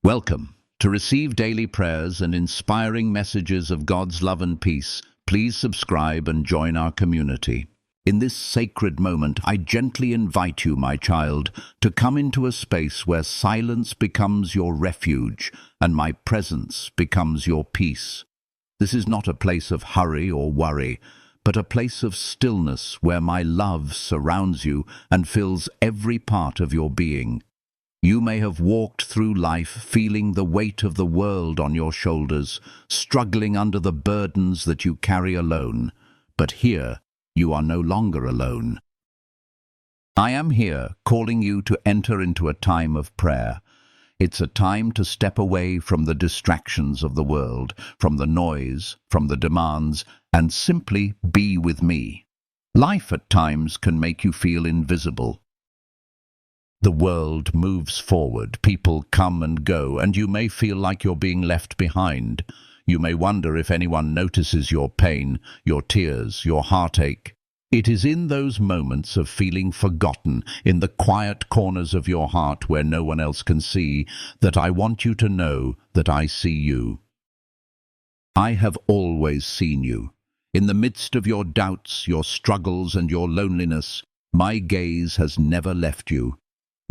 Welcome. To receive daily prayers and inspiring messages of God's love and peace, please subscribe and join our community. In this sacred moment, I gently invite you, my child, to come into a space where silence becomes your refuge and my presence becomes your peace. This is not a place of hurry or worry, but a place of stillness where my love surrounds you and fills every part of your being. You may have walked through life feeling the weight of the world on your shoulders, struggling under the burdens that you carry alone. But here, you are no longer alone. I am here calling you to enter into a time of prayer. It's a time to step away from the distractions of the world, from the noise, from the demands, and simply be with me. Life at times can make you feel invisible. The world moves forward, people come and go, and you may feel like you're being left behind. You may wonder if anyone notices your pain, your tears, your heartache. It is in those moments of feeling forgotten, in the quiet corners of your heart where no one else can see, that I want you to know that I see you. I have always seen you. In the midst of your doubts, your struggles, and your loneliness, my gaze has never left you.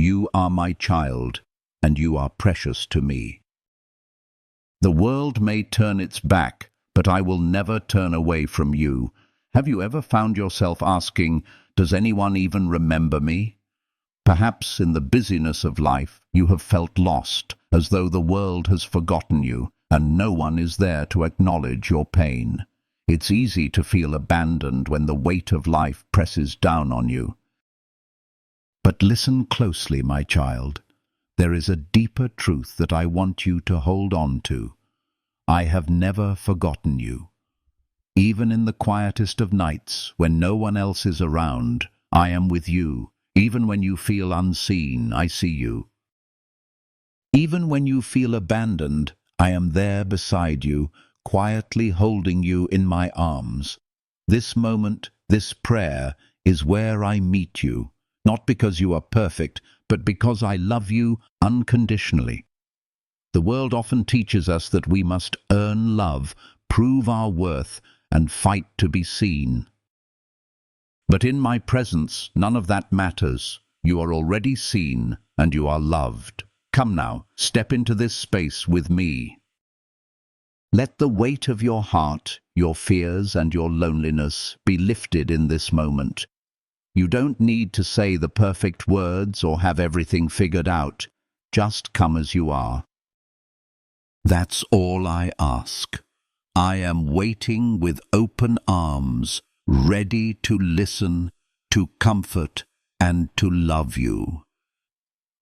You are my child, and you are precious to me. The world may turn its back, but I will never turn away from you. Have you ever found yourself asking, does anyone even remember me? Perhaps in the busyness of life you have felt lost, as though the world has forgotten you, and no one is there to acknowledge your pain. It's easy to feel abandoned when the weight of life presses down on you. But listen closely, my child. There is a deeper truth that I want you to hold on to. I have never forgotten you. Even in the quietest of nights, when no one else is around, I am with you. Even when you feel unseen, I see you. Even when you feel abandoned, I am there beside you, quietly holding you in my arms. This moment, this prayer, is where I meet you. Not because you are perfect, but because I love you unconditionally. The world often teaches us that we must earn love, prove our worth, and fight to be seen. But in my presence, none of that matters. You are already seen, and you are loved. Come now, step into this space with me. Let the weight of your heart, your fears, and your loneliness be lifted in this moment. You don't need to say the perfect words or have everything figured out. Just come as you are. That's all I ask. I am waiting with open arms, ready to listen, to comfort, and to love you.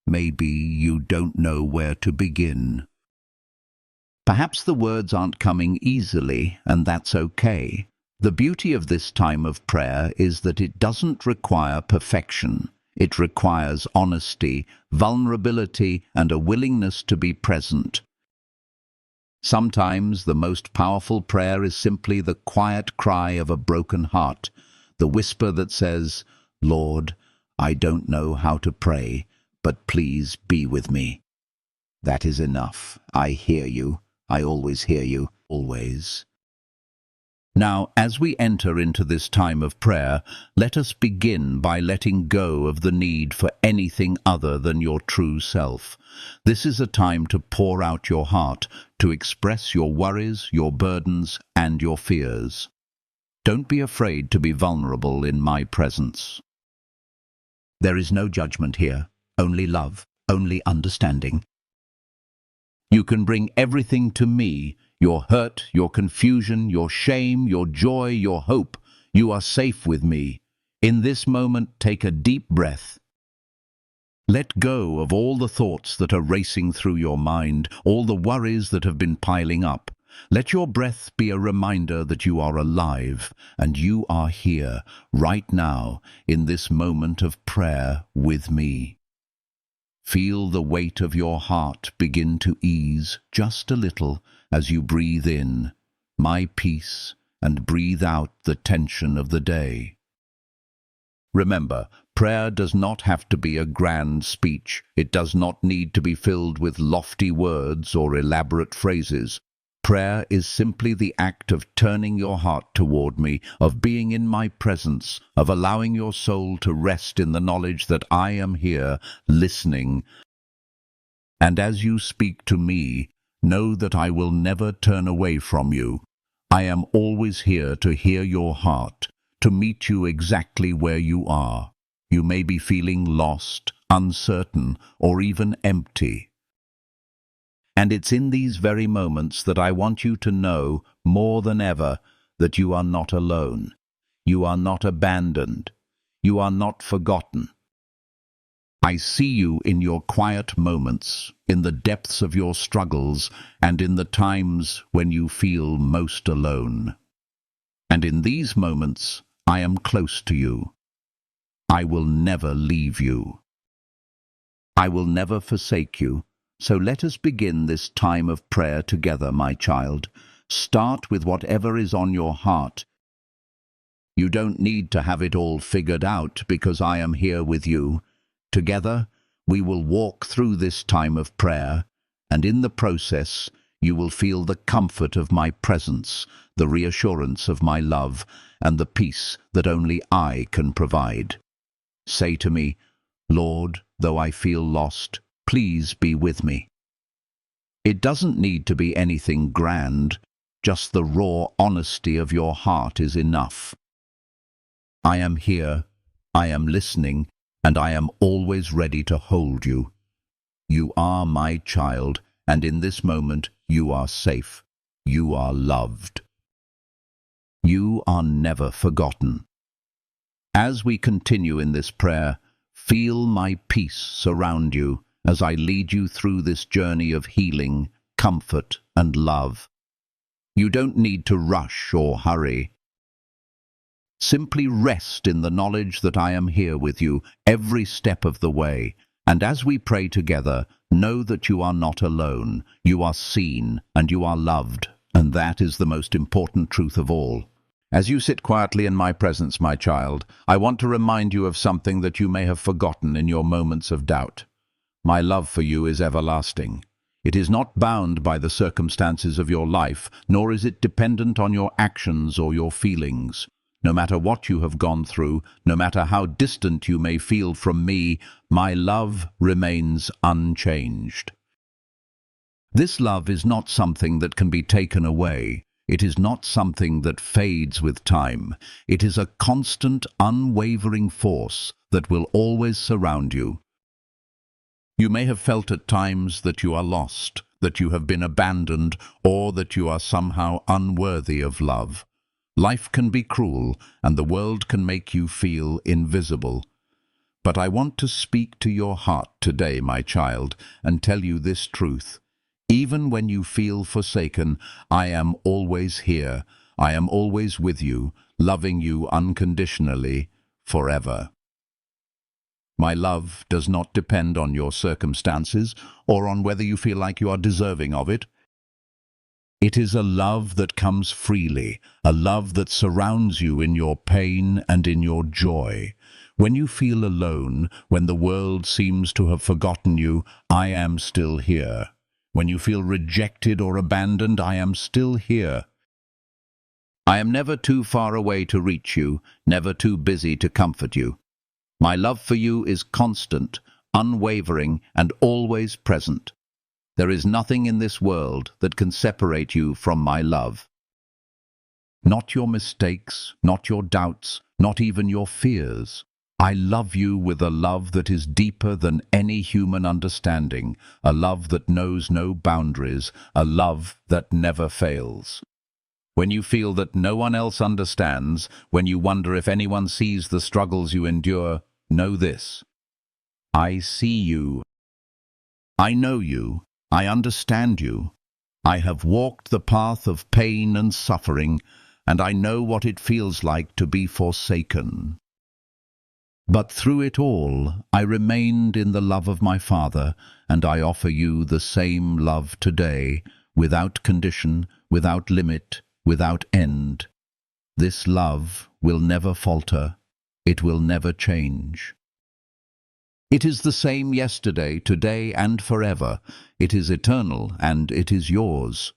Maybe you don't know where to begin. Perhaps the words aren't coming easily, and that's okay. The beauty of this time of prayer is that it doesn't require perfection. It requires honesty, vulnerability, and a willingness to be present. Sometimes the most powerful prayer is simply the quiet cry of a broken heart, the whisper that says, "Lord, I don't know how to pray, but please be with me." That is enough. I hear you. I always hear you. Always. Now, as we enter into this time of prayer, let us begin by letting go of the need for anything other than your true self. This is a time to pour out your heart, to express your worries, your burdens, and your fears. Don't be afraid to be vulnerable in my presence. There is no judgment here, only love, only understanding. You can bring everything to me. Your hurt, your confusion, your shame, your joy, your hope. You are safe with me. In this moment, take a deep breath. Let go of all the thoughts that are racing through your mind, all the worries that have been piling up. Let your breath be a reminder that you are alive, and you are here, right now, in this moment of prayer with me. Feel the weight of your heart begin to ease just a little as you breathe in my peace and breathe out the tension of the day. Remember, Prayer does not have to be a grand speech. It does not need to be filled with lofty words or elaborate phrases. Prayer is simply the act of turning your heart toward me, of being in my presence, of allowing your soul to rest in the knowledge that I am here, listening. And as you speak to me, know that I will never turn away from you. I am always here to hear your heart, to meet you exactly where you are. You may be feeling lost, uncertain, or even empty. And it's in these very moments that I want you to know, more than ever, that you are not alone. You are not abandoned. You are not forgotten. I see you in your quiet moments, in the depths of your struggles, and in the times when you feel most alone. And in these moments, I am close to you. I will never leave you. I will never forsake you. So let us begin this time of prayer together, my child. Start with whatever is on your heart. You don't need to have it all figured out because I am here with you. Together, we will walk through this time of prayer, and in the process, you will feel the comfort of my presence, the reassurance of my love, and the peace that only I can provide. Say to me, Lord, though I feel lost, please be with me. It doesn't need to be anything grand, just the raw honesty of your heart is enough. I am here, I am listening, and I am always ready to hold you. You are my child, and in this moment you are safe. You are loved. You are never forgotten. As we continue in this prayer, feel my peace surround you as I lead you through this journey of healing, comfort, and love. You don't need to rush or hurry. Simply rest in the knowledge that I am here with you every step of the way. And as we pray together, know that you are not alone. You are seen and you are loved, and that is the most important truth of all. As you sit quietly in my presence, my child, I want to remind you of something that you may have forgotten in your moments of doubt. My love for you is everlasting. It is not bound by the circumstances of your life, nor is it dependent on your actions or your feelings. No matter what you have gone through, no matter how distant you may feel from me, my love remains unchanged. This love is not something that can be taken away. It is not something that fades with time. It is a constant, unwavering force that will always surround you. You may have felt at times that you are lost, that you have been abandoned, or that you are somehow unworthy of love. Life can be cruel, and the world can make you feel invisible. But I want to speak to your heart today, my child, and tell you this truth. Even when you feel forsaken, I am always here. I am always with you, loving you unconditionally, forever. My love does not depend on your circumstances or on whether you feel like you are deserving of it. It is a love that comes freely, a love that surrounds you in your pain and in your joy. When you feel alone, when the world seems to have forgotten you, I am still here. When you feel rejected or abandoned, I am still here. I am never too far away to reach you, never too busy to comfort you. My love for you is constant, unwavering, and always present. There is nothing in this world that can separate you from my love. Not your mistakes, not your doubts, not even your fears. I love you with a love that is deeper than any human understanding, a love that knows no boundaries, a love that never fails. When you feel that no one else understands, when you wonder if anyone sees the struggles you endure, know this. I see you. I know you. I understand you. I have walked the path of pain and suffering, and I know what it feels like to be forsaken. But through it all, I remained in the love of my Father, and I offer you the same love today, without condition, without limit, without end. This love will never falter. It will never change. It is the same yesterday, today, and forever. It is eternal, and it is yours.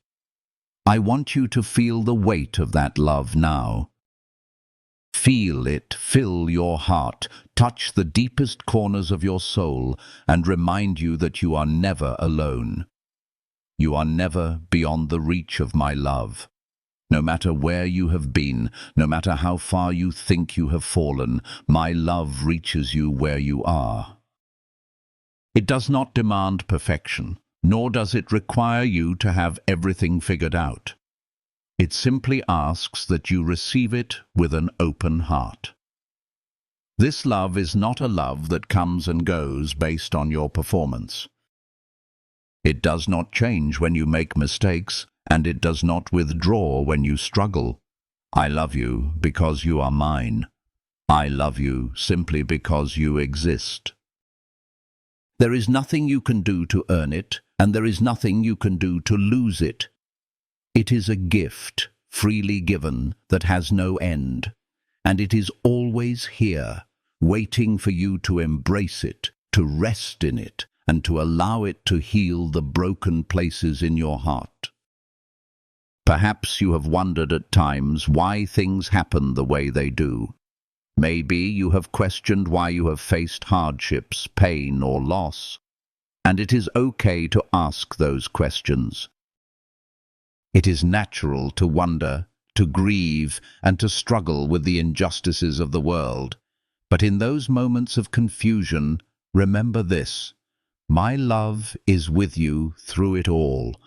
I want you to feel the weight of that love now. Feel it fill your heart, touch the deepest corners of your soul, and remind you that you are never alone. You are never beyond the reach of my love. No matter where you have been, no matter how far you think you have fallen, my love reaches you where you are. It does not demand perfection, nor does it require you to have everything figured out. It simply asks that you receive it with an open heart. This love is not a love that comes and goes based on your performance. It does not change when you make mistakes, and it does not withdraw when you struggle. I love you because you are mine. I love you simply because you exist. There is nothing you can do to earn it, and there is nothing you can do to lose it. It is a gift, freely given, that has no end, and it is always here, waiting for you to embrace it, to rest in it, and to allow it to heal the broken places in your heart. Perhaps you have wondered at times why things happen the way they do. Maybe you have questioned why you have faced hardships, pain, or loss. And it is okay to ask those questions. It is natural to wonder, to grieve, and to struggle with the injustices of the world. But in those moments of confusion, remember this: my love is with you through it all.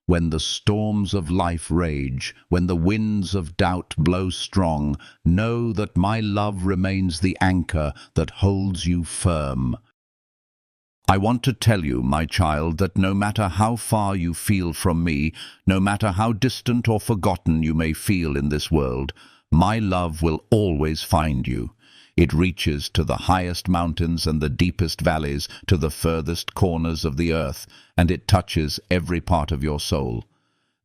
When the storms of life rage, when the winds of doubt blow strong, know that my love remains the anchor that holds you firm. I want to tell you, my child, that no matter how far you feel from me, no matter how distant or forgotten you may feel in this world, my love will always find you. It reaches to the highest mountains and the deepest valleys, to the furthest corners of the earth, and it touches every part of your soul.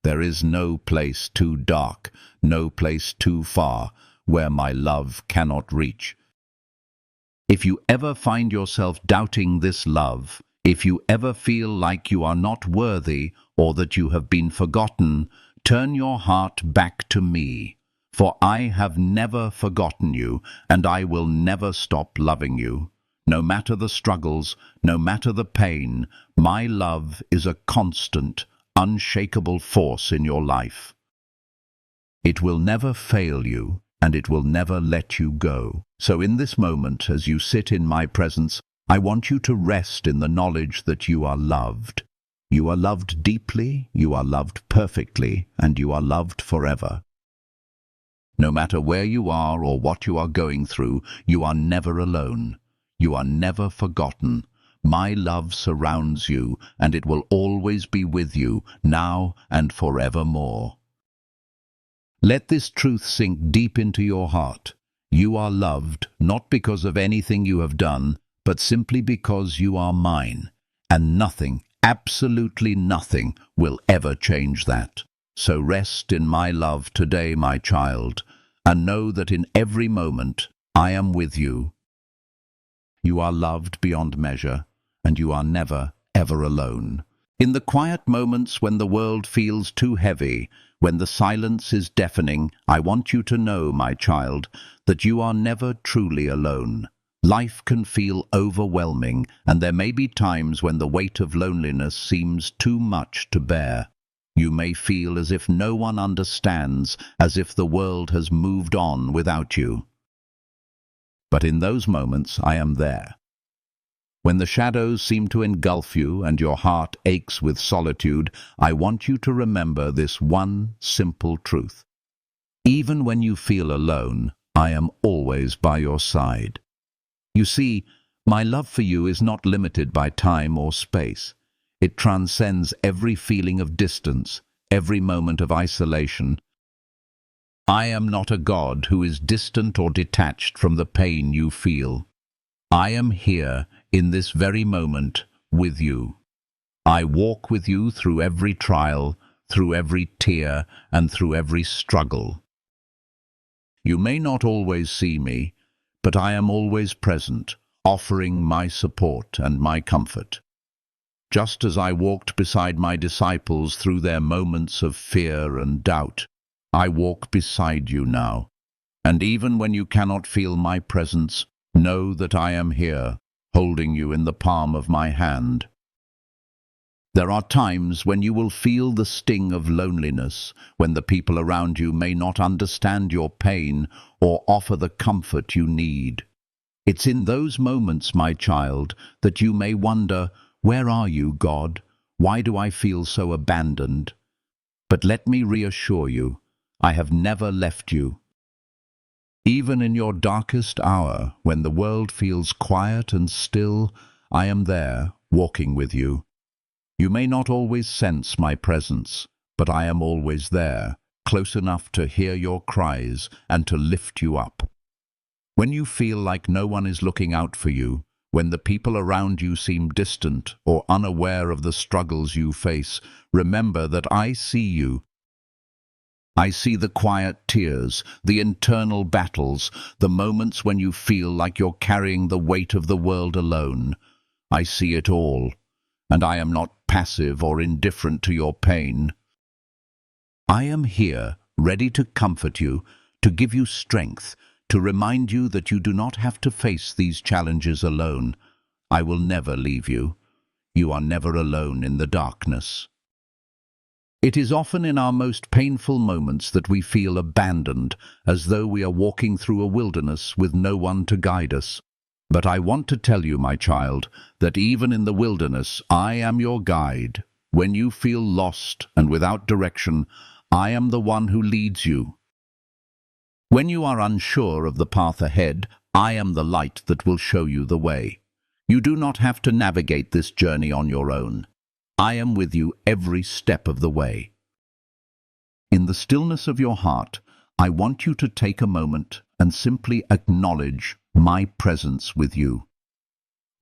There is no place too dark, no place too far, where my love cannot reach. If you ever find yourself doubting this love, if you ever feel like you are not worthy or that you have been forgotten, turn your heart back to me. For I have never forgotten you, and I will never stop loving you. No matter the struggles, no matter the pain, my love is a constant, unshakable force in your life. It will never fail you, and it will never let you go. So in this moment, as you sit in my presence, I want you to rest in the knowledge that you are loved. You are loved deeply, you are loved perfectly, and you are loved forever. No matter where you are or what you are going through, you are never alone. You are never forgotten. My love surrounds you, and it will always be with you, now and forevermore. Let this truth sink deep into your heart. You are loved, not because of anything you have done, but simply because you are mine, and nothing, absolutely nothing, will ever change that. So rest in my love today, my child, and know that in every moment I am with you. You are loved beyond measure, and you are never, ever alone. In the quiet moments when the world feels too heavy, when the silence is deafening, I want you to know, my child, that you are never truly alone. Life can feel overwhelming, and there may be times when the weight of loneliness seems too much to bear. You may feel as if no one understands, as if the world has moved on without you. But in those moments, I am there. When the shadows seem to engulf you and your heart aches with solitude, I want you to remember this one simple truth. Even when you feel alone, I am always by your side. You see, my love for you is not limited by time or space. It transcends every feeling of distance, every moment of isolation. I am not a God who is distant or detached from the pain you feel. I am here, in this very moment, with you. I walk with you through every trial, through every tear, and through every struggle. You may not always see me, but I am always present, offering my support and my comfort. Just as I walked beside my disciples through their moments of fear and doubt, I walk beside you now. And even when you cannot feel my presence, know that I am here, holding you in the palm of my hand. There are times when you will feel the sting of loneliness, when the people around you may not understand your pain or offer the comfort you need. It's in those moments, my child, that you may wonder, where are you, God? Why do I feel so abandoned? But let me reassure you, I have never left you. Even in your darkest hour, when the world feels quiet and still, I am there, walking with you. You may not always sense my presence, but I am always there, close enough to hear your cries and to lift you up. When you feel like no one is looking out for you, when the people around you seem distant or unaware of the struggles you face, remember that I see you. I see the quiet tears, the internal battles, the moments when you feel like you're carrying the weight of the world alone. I see it all, and I am not passive or indifferent to your pain. I am here, ready to comfort you, to give you strength, to remind you that you do not have to face these challenges alone. I will never leave you. You are never alone in the darkness. It is often in our most painful moments that we feel abandoned, as though we are walking through a wilderness with no one to guide us. But I want to tell you, my child, that even in the wilderness, I am your guide. When you feel lost and without direction, I am the one who leads you. When you are unsure of the path ahead, I am the light that will show you the way. You do not have to navigate this journey on your own. I am with you every step of the way. In the stillness of your heart, I want you to take a moment and simply acknowledge my presence with you.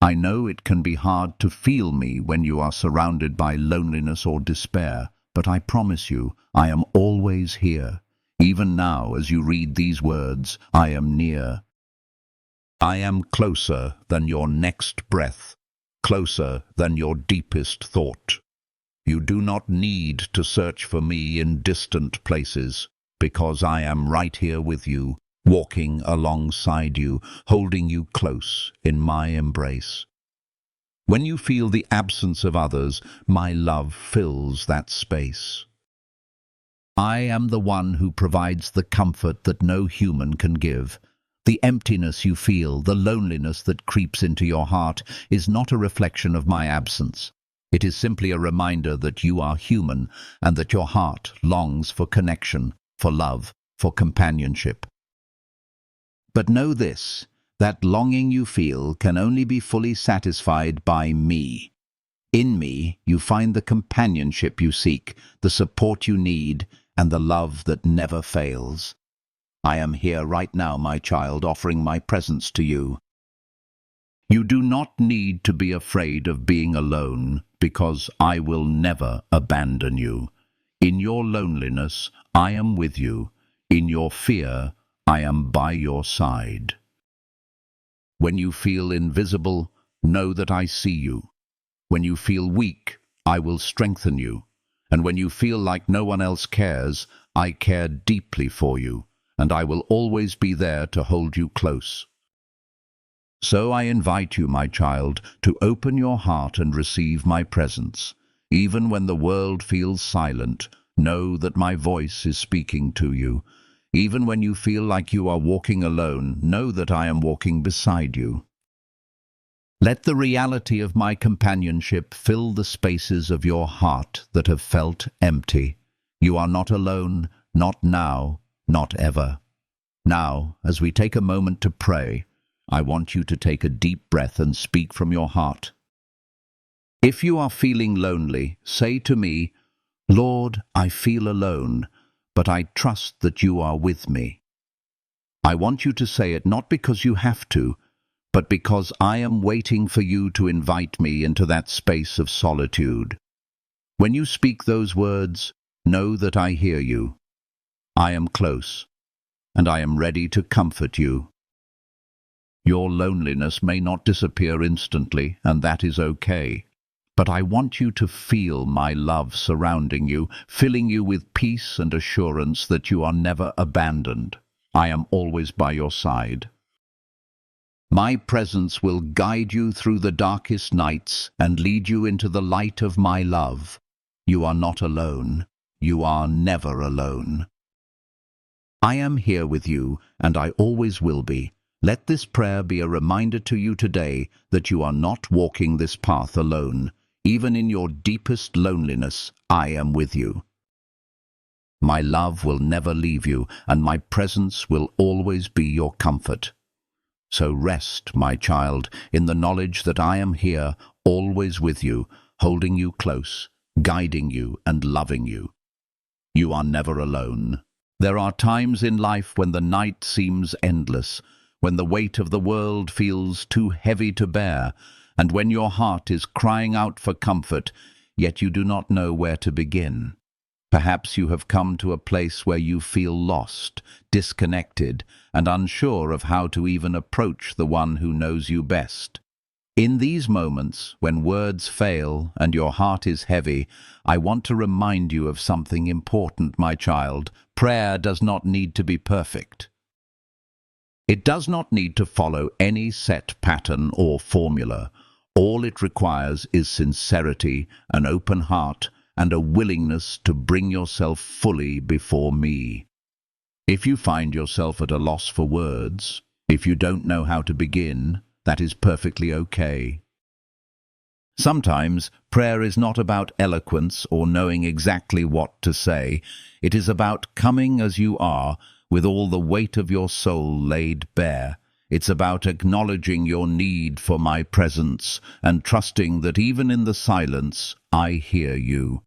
I know it can be hard to feel me when you are surrounded by loneliness or despair, but I promise you, I am always here. Even now, as you read these words, I am near. I am closer than your next breath, closer than your deepest thought. You do not need to search for me in distant places, because I am right here with you, walking alongside you, holding you close in my embrace. When you feel the absence of others, my love fills that space. I am the one who provides the comfort that no human can give. The emptiness you feel, the loneliness that creeps into your heart, is not a reflection of my absence. It is simply a reminder that you are human and that your heart longs for connection, for love, for companionship. But know this, that longing you feel can only be fully satisfied by me. In me, you find the companionship you seek, the support you need, and the love that never fails. I am here right now, my child, offering my presence to you. You do not need to be afraid of being alone, because I will never abandon you. In your loneliness, I am with you. In your fear, I am by your side. When you feel invisible, know that I see you. When you feel weak, I will strengthen you. And when you feel like no one else cares, I care deeply for you, and I will always be there to hold you close. So I invite you, my child, to open your heart and receive my presence. Even when the world feels silent, know that my voice is speaking to you. Even when you feel like you are walking alone, know that I am walking beside you. Let the reality of my companionship fill the spaces of your heart that have felt empty. You are not alone, not now, not ever. Now, as we take a moment to pray, I want you to take a deep breath and speak from your heart. If you are feeling lonely, say to me, Lord, I feel alone, but I trust that you are with me. I want you to say it not because you have to, but because I am waiting for you to invite me into that space of solitude. When you speak those words, know that I hear you. I am close, and I am ready to comfort you. Your loneliness may not disappear instantly, and that is okay. But I want you to feel my love surrounding you, filling you with peace and assurance that you are never abandoned. I am always by your side. My presence will guide you through the darkest nights and lead you into the light of my love. You are not alone. You are never alone. I am here with you, and I always will be. Let this prayer be a reminder to you today that you are not walking this path alone. Even in your deepest loneliness, I am with you. My love will never leave you, and my presence will always be your comfort. So rest, my child, in the knowledge that I am here, always with you, holding you close, guiding you and loving you. You are never alone. There are times in life when the night seems endless, when the weight of the world feels too heavy to bear, and when your heart is crying out for comfort, yet you do not know where to begin. Perhaps you have come to a place where you feel lost, disconnected, and unsure of how to even approach the one who knows you best. In these moments, when words fail and your heart is heavy, I want to remind you of something important, my child. Prayer does not need to be perfect. It does not need to follow any set pattern or formula. All it requires is sincerity, an open heart, and a willingness to bring yourself fully before me. If you find yourself at a loss for words, if you don't know how to begin, that is perfectly okay. Sometimes prayer is not about eloquence or knowing exactly what to say. It is about coming as you are, with all the weight of your soul laid bare. It's about acknowledging your need for my presence and trusting that even in the silence, I hear you.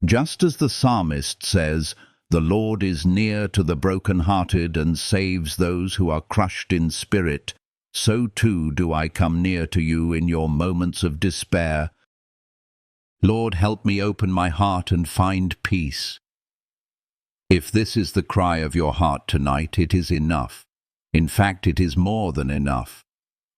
Just as the psalmist says, "The Lord is near to the broken-hearted and saves those who are crushed in spirit," so too do I come near to you in your moments of despair. Lord, help me open my heart and find peace. If this is the cry of your heart tonight, it is enough. In fact, it is more than enough.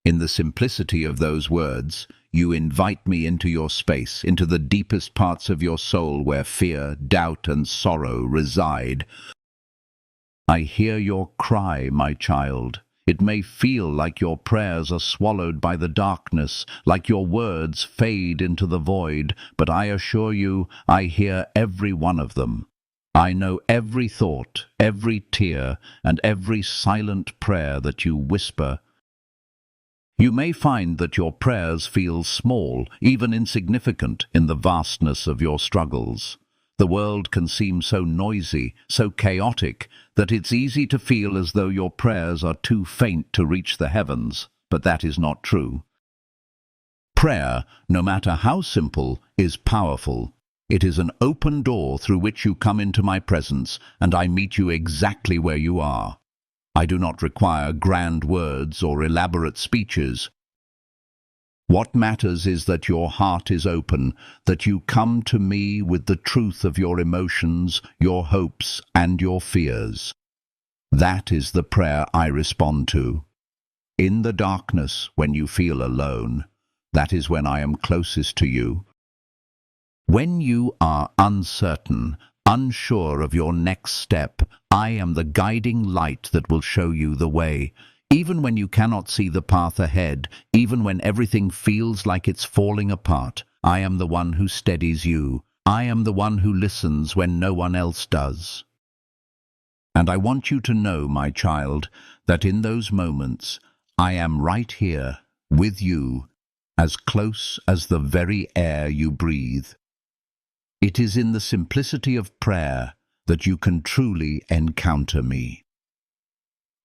In the simplicity of those words, you invite me into your space, into the deepest parts of your soul where fear, doubt, and sorrow reside. I hear your cry, my child. It may feel like your prayers are swallowed by the darkness, like your words fade into the void, but I assure you, I hear every one of them. I know every thought, every tear, and every silent prayer that you whisper. You may find that your prayers feel small, even insignificant, in the vastness of your struggles. The world can seem so noisy, so chaotic, that it's easy to feel as though your prayers are too faint to reach the heavens, but that is not true. Prayer, no matter how simple, is powerful. It is an open door through which you come into my presence, and I meet you exactly where you are. I do not require grand words or elaborate speeches. What matters is that your heart is open, that you come to me with the truth of your emotions, your hopes, and your fears. That is the prayer I respond to. In the darkness, when you feel alone, that is when I am closest to you. When you are uncertain, unsure of your next step, I am the guiding light that will show you the way. Even when you cannot see the path ahead, even when everything feels like it's falling apart, I am the one who steadies you. I am the one who listens when no one else does. And I want you to know, my child, that in those moments, I am right here, with you, as close as the very air you breathe. It is in the simplicity of prayer that you can truly encounter me.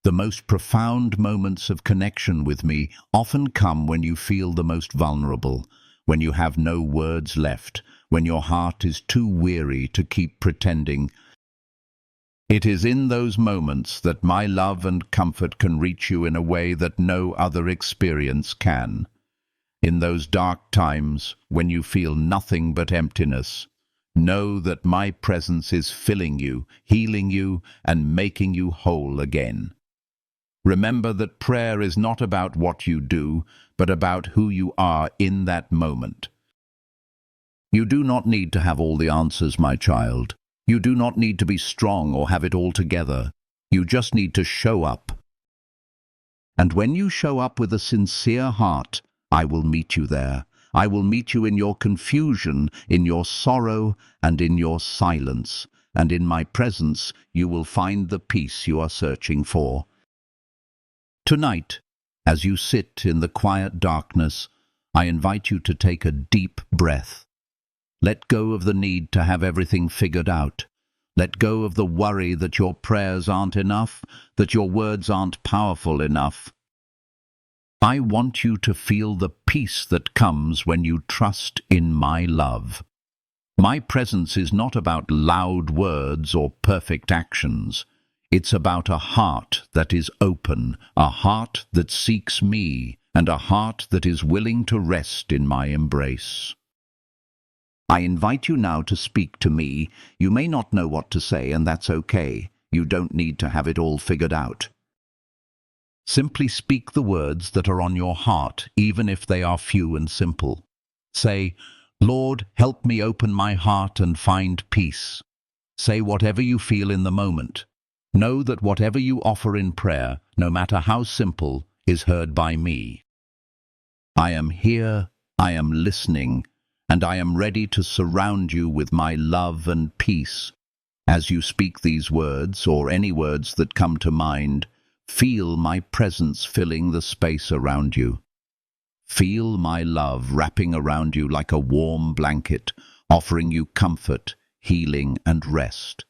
The most profound moments of connection with me often come when you feel the most vulnerable, when you have no words left, when your heart is too weary to keep pretending. It is in those moments that my love and comfort can reach you in a way that no other experience can. In those dark times, when you feel nothing but emptiness, know that my presence is filling you, healing you, and making you whole again. Remember that prayer is not about what you do, but about who you are in that moment. You do not need to have all the answers, my child. You do not need to be strong or have it all together. You just need to show up. And when you show up with a sincere heart, I will meet you there. I will meet you in your confusion, in your sorrow, and in your silence. And in my presence, you will find the peace you are searching for. Tonight, as you sit in the quiet darkness, I invite you to take a deep breath. Let go of the need to have everything figured out. Let go of the worry that your prayers aren't enough, that your words aren't powerful enough. I want you to feel the peace that comes when you trust in my love. My presence is not about loud words or perfect actions. It's about a heart that is open, a heart that seeks me, and a heart that is willing to rest in my embrace. I invite you now to speak to me. You may not know what to say, and that's okay. You don't need to have it all figured out. Simply speak the words that are on your heart, even if they are few and simple. Say, Lord, help me open my heart and find peace. Say whatever you feel in the moment. Know that whatever you offer in prayer, no matter how simple, is heard by me. I am here, I am listening, and I am ready to surround you with my love and peace. As you speak these words, or any words that come to mind, feel my presence filling the space around you. Feel my love wrapping around you like a warm blanket, offering you comfort, healing, and rest.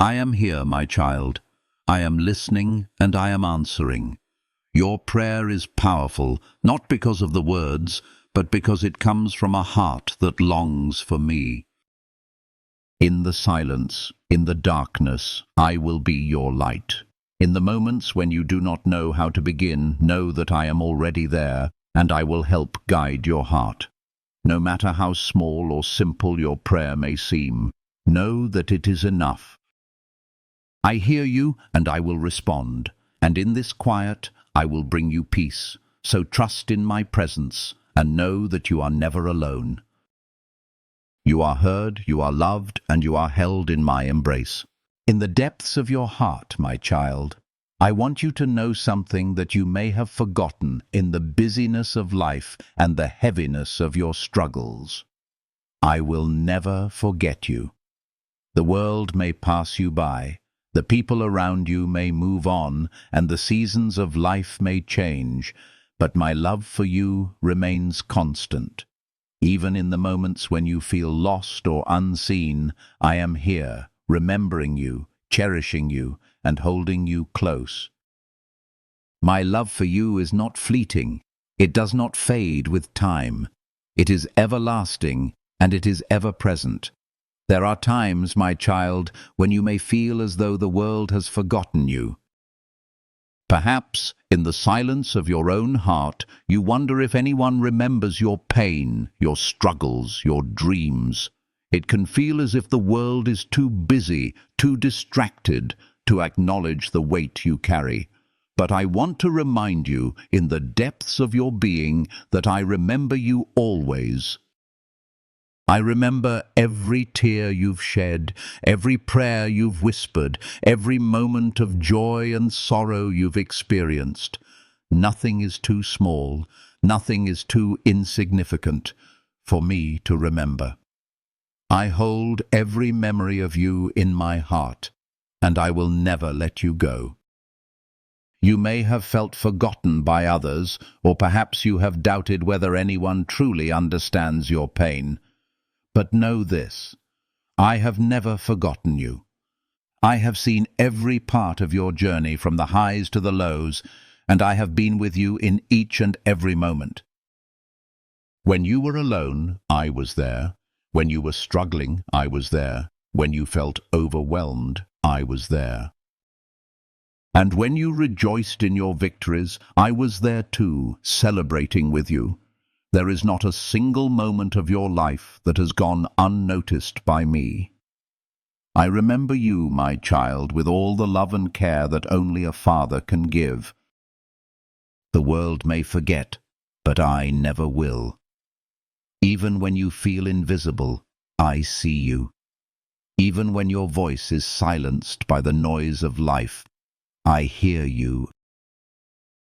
I am here, my child. I am listening and I am answering. Your prayer is powerful, not because of the words, but because it comes from a heart that longs for me. In the silence, in the darkness, I will be your light. In the moments when you do not know how to begin, know that I am already there, and I will help guide your heart. No matter how small or simple your prayer may seem, know that it is enough. I hear you, and I will respond, and in this quiet, I will bring you peace. So trust in my presence, and know that you are never alone. You are heard, you are loved, and you are held in my embrace. In the depths of your heart, my child, I want you to know something that you may have forgotten in the busyness of life and the heaviness of your struggles. I will never forget you. The world may pass you by, the people around you may move on, and the seasons of life may change, but my love for you remains constant. Even in the moments when you feel lost or unseen, I am here, remembering you, cherishing you, and holding you close. My love for you is not fleeting. It does not fade with time. It is everlasting, and it is ever present. There are times, my child, when you may feel as though the world has forgotten you. Perhaps, in the silence of your own heart, you wonder if anyone remembers your pain, your struggles, your dreams. It can feel as if the world is too busy, too distracted, to acknowledge the weight you carry. But I want to remind you, in the depths of your being, that I remember you always. I remember every tear you've shed, every prayer you've whispered, every moment of joy and sorrow you've experienced. Nothing is too small, nothing is too insignificant for me to remember. I hold every memory of you in my heart, and I will never let you go. You may have felt forgotten by others, or perhaps you have doubted whether anyone truly understands your pain. But know this, I have never forgotten you. I have seen every part of your journey from the highs to the lows, and I have been with you in each and every moment. When you were alone, I was there. When you were struggling, I was there. When you felt overwhelmed, I was there. And when you rejoiced in your victories, I was there too, celebrating with you. There is not a single moment of your life that has gone unnoticed by me. I remember you, my child, with all the love and care that only a father can give. The world may forget, but I never will. Even when you feel invisible, I see you. Even when your voice is silenced by the noise of life, I hear you.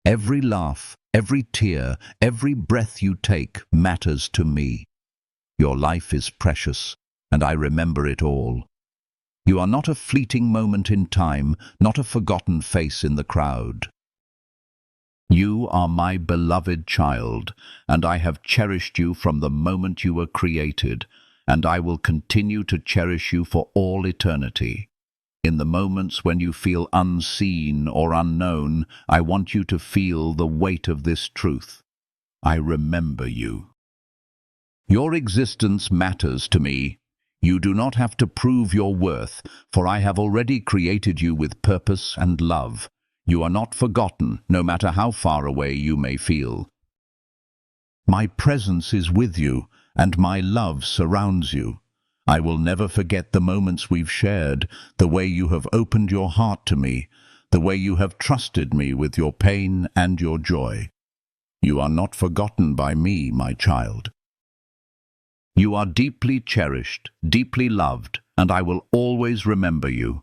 Every laugh, every tear, every breath you take matters to me. Your life is precious, and I remember it all. You are not a fleeting moment in time, not a forgotten face in the crowd. You are my beloved child, and I have cherished you from the moment you were created, and I will continue to cherish you for all eternity. In the moments when you feel unseen or unknown, I want you to feel the weight of this truth. I remember you. Your existence matters to me. You do not have to prove your worth, for I have already created you with purpose and love. You are not forgotten, no matter how far away you may feel. My presence is with you, and my love surrounds you. I will never forget the moments we've shared, the way you have opened your heart to me, the way you have trusted me with your pain and your joy. You are not forgotten by me, my child. You are deeply cherished, deeply loved, and I will always remember you.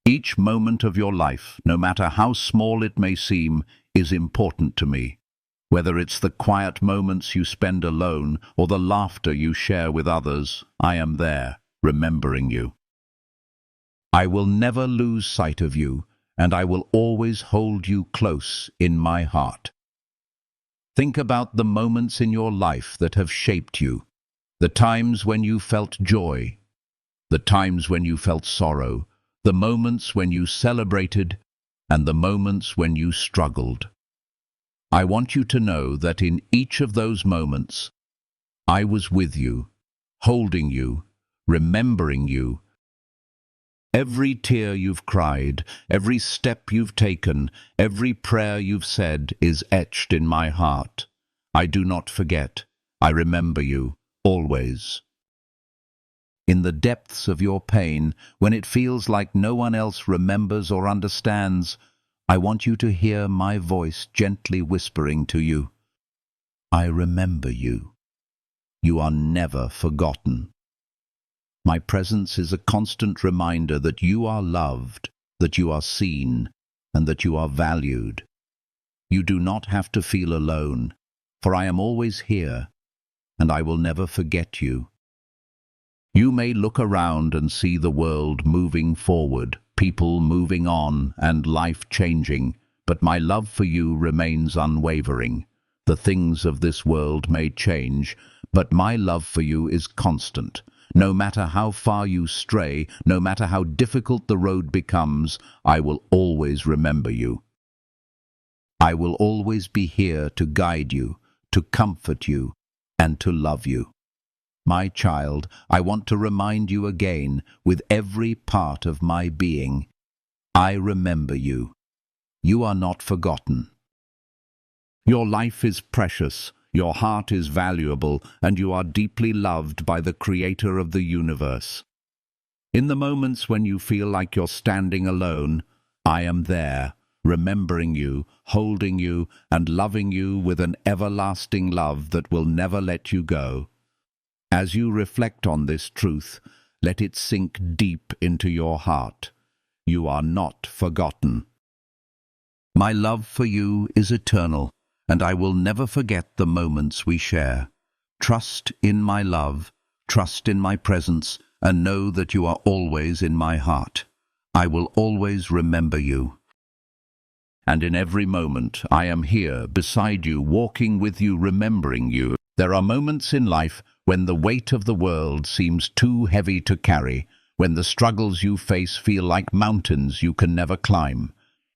Each moment of your life, no matter how small it may seem, is important to me. Whether it's the quiet moments you spend alone or the laughter you share with others, I am there, remembering you. I will never lose sight of you, and I will always hold you close in my heart. Think about the moments in your life that have shaped you, the times when you felt joy, the times when you felt sorrow, the moments when you celebrated, and the moments when you struggled. I want you to know that in each of those moments, I was with you, holding you, remembering you. Every tear you've cried, every step you've taken, every prayer you've said is etched in my heart. I do not forget. I remember you, always. In the depths of your pain, when it feels like no one else remembers or understands, I want you to hear my voice gently whispering to you, I remember you. You are never forgotten. My presence is a constant reminder that you are loved, that you are seen, and that you are valued. You do not have to feel alone, for I am always here, and I will never forget you. You may look around and see the world moving forward, people moving on, and life changing, but my love for you remains unwavering. The things of this world may change, but my love for you is constant. No matter how far you stray, no matter how difficult the road becomes, I will always remember you. I will always be here to guide you, to comfort you, and to love you. My child, I want to remind you again, with every part of my being, I remember you. You are not forgotten. Your life is precious, your heart is valuable, and you are deeply loved by the Creator of the universe. In the moments when you feel like you're standing alone, I am there, remembering you, holding you, and loving you with an everlasting love that will never let you go. As you reflect on this truth, let it sink deep into your heart. You are not forgotten. My love for you is eternal, and I will never forget the moments we share. Trust in my love, trust in my presence, and know that you are always in my heart. I will always remember you. And in every moment, I am here beside you, walking with you, remembering you. There are moments in life when the weight of the world seems too heavy to carry, when the struggles you face feel like mountains you can never climb.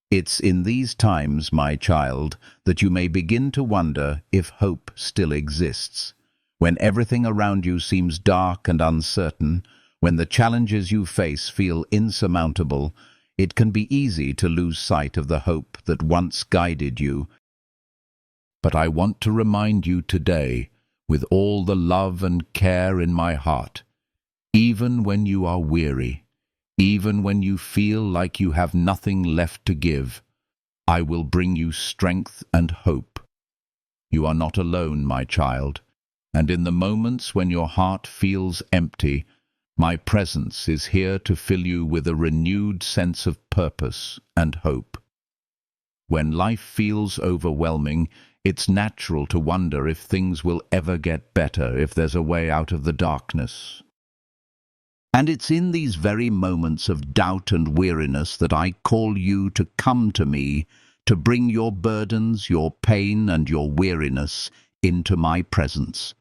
It's in these times, my child, that you may begin to wonder if hope still exists. When everything around you seems dark and uncertain, when the challenges you face feel insurmountable, it can be easy to lose sight of the hope that once guided you. But I want to remind you today, with all the love and care in my heart, even when you are weary, Even when you feel like you have nothing left to give, I will bring you strength and hope. You are not alone, my child, and in the moments when your heart feels empty, my presence is here to fill you with a renewed sense of purpose and hope. When life feels overwhelming, it's natural to wonder if things will ever get better, if there's a way out of the darkness. And it's in these very moments of doubt and weariness that I call you to come to me, to bring your burdens, your pain, and your weariness into my presence.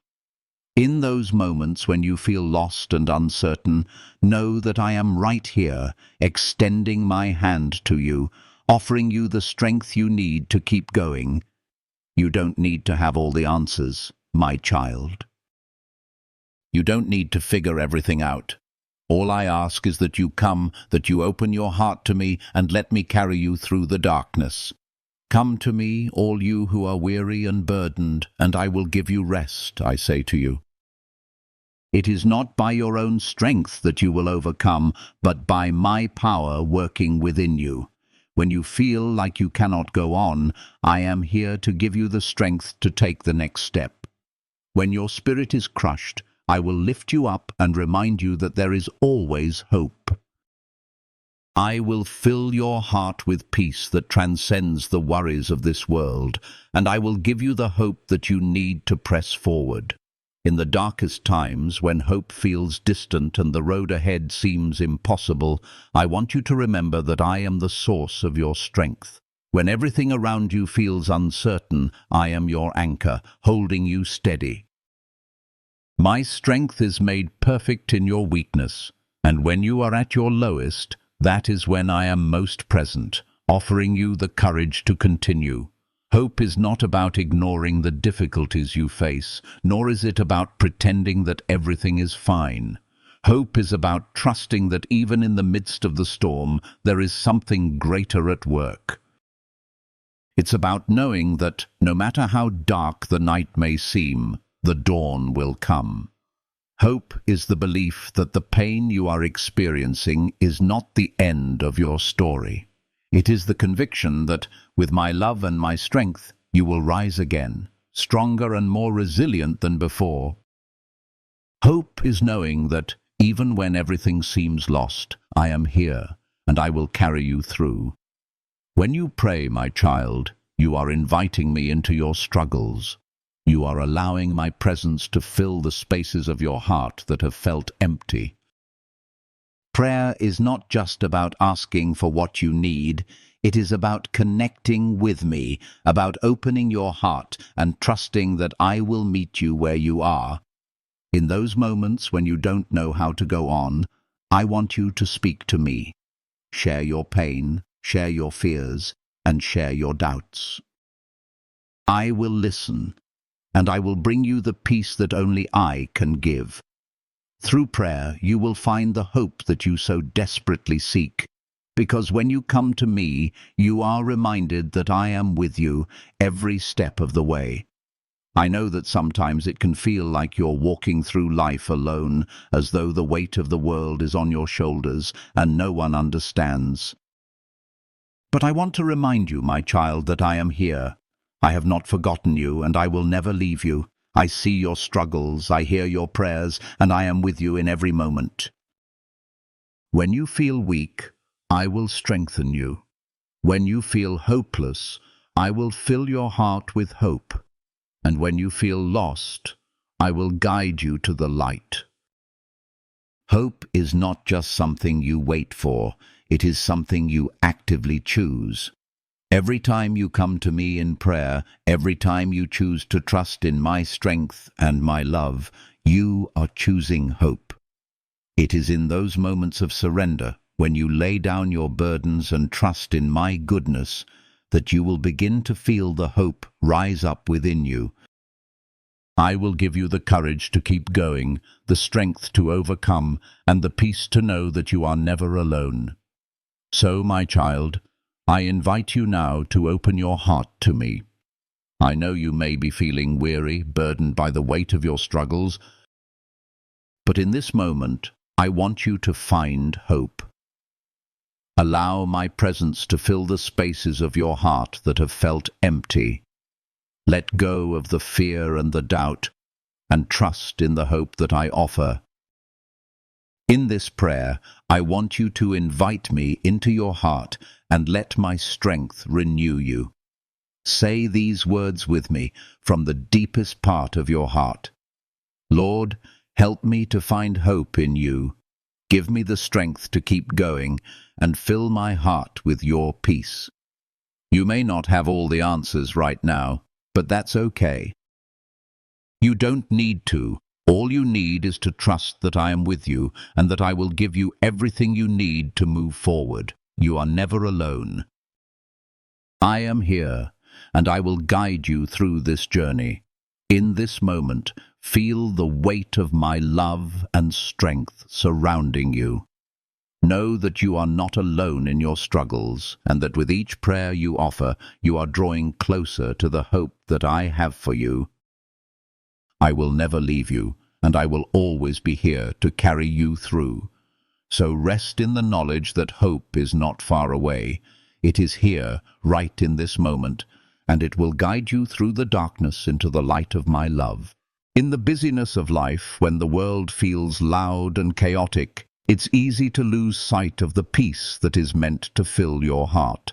In those moments when you feel lost and uncertain, know that I am right here, extending my hand to you, offering you the strength you need to keep going. You don't need to have all the answers, my child. You don't need to figure everything out. All I ask is that you come, that you open your heart to me, and let me carry you through the darkness. Come to me, all you who are weary and burdened, and I will give you rest, I say to you. It is not by your own strength that you will overcome, but by my power working within you. When you feel like you cannot go on, I am here to give you the strength to take the next step. When your spirit is crushed, I will lift you up and remind you that there is always hope. I will fill your heart with peace that transcends the worries of this world, and I will give you the hope that you need to press forward. In the darkest times, when hope feels distant and the road ahead seems impossible, I want you to remember that I am the source of your strength. When everything around you feels uncertain, I am your anchor, holding you steady. My strength is made perfect in your weakness, and when you are at your lowest, that is when I am most present, offering you the courage to continue. Hope is not about ignoring the difficulties you face, nor is it about pretending that everything is fine. Hope is about trusting that even in the midst of the storm, there is something greater at work. It's about knowing that, no matter how dark the night may seem, the dawn will come. Hope is the belief that the pain you are experiencing is not the end of your story. It is the conviction that, with my love and my strength, you will rise again, stronger and more resilient than before. Hope is knowing that, even when everything seems lost, I am here, and I will carry you through. When you pray, my child, you are inviting me into your struggles. You are allowing my presence to fill the spaces of your heart that have felt empty. Prayer is not just about asking for what you need, it is about connecting with me, about opening your heart and trusting that I will meet you where you are. In those moments when you don't know how to go on, I want you to speak to me. Share your pain, share your fears, and share your doubts. I will listen, and I will bring you the peace that only I can give. Through prayer, you will find the hope that you so desperately seek, because when you come to me, you are reminded that I am with you every step of the way. I know that sometimes it can feel like you're walking through life alone, as though the weight of the world is on your shoulders and no one understands. But I want to remind you, my child, that I am here. I have not forgotten you, and I will never leave you. I see your struggles, I hear your prayers, and I am with you in every moment. When you feel weak, I will strengthen you. When you feel hopeless, I will fill your heart with hope. And when you feel lost, I will guide you to the light. Hope is not just something you wait for, it is something you actively choose. Every time you come to me in prayer, every time you choose to trust in my strength and my love, you are choosing hope. It is in those moments of surrender, when you lay down your burdens and trust in my goodness, that you will begin to feel the hope rise up within you. I will give you the courage to keep going, the strength to overcome, and the peace to know that you are never alone. So, my child, I invite you now to open your heart to me. I know you may be feeling weary, burdened by the weight of your struggles, but in this moment, I want you to find hope. Allow my presence to fill the spaces of your heart that have felt empty. Let go of the fear and the doubt, and trust in the hope that I offer. In this prayer, I want you to invite me into your heart and let my strength renew you. Say these words with me from the deepest part of your heart. Lord, help me to find hope in you. Give me the strength to keep going and fill my heart with your peace. You may not have all the answers right now, but that's okay. You don't need to. All you need is to trust that I am with you and that I will give you everything you need to move forward. You are never alone. I am here, and I will guide you through this journey. In this moment, feel the weight of my love and strength surrounding you. Know that you are not alone in your struggles, and that with each prayer you offer, you are drawing closer to the hope that I have for you. I will never leave you, and I will always be here to carry you through. So rest in the knowledge that hope is not far away. It is here, right in this moment, and it will guide you through the darkness into the light of my love. In the busyness of life, when the world feels loud and chaotic, it's easy to lose sight of the peace that is meant to fill your heart.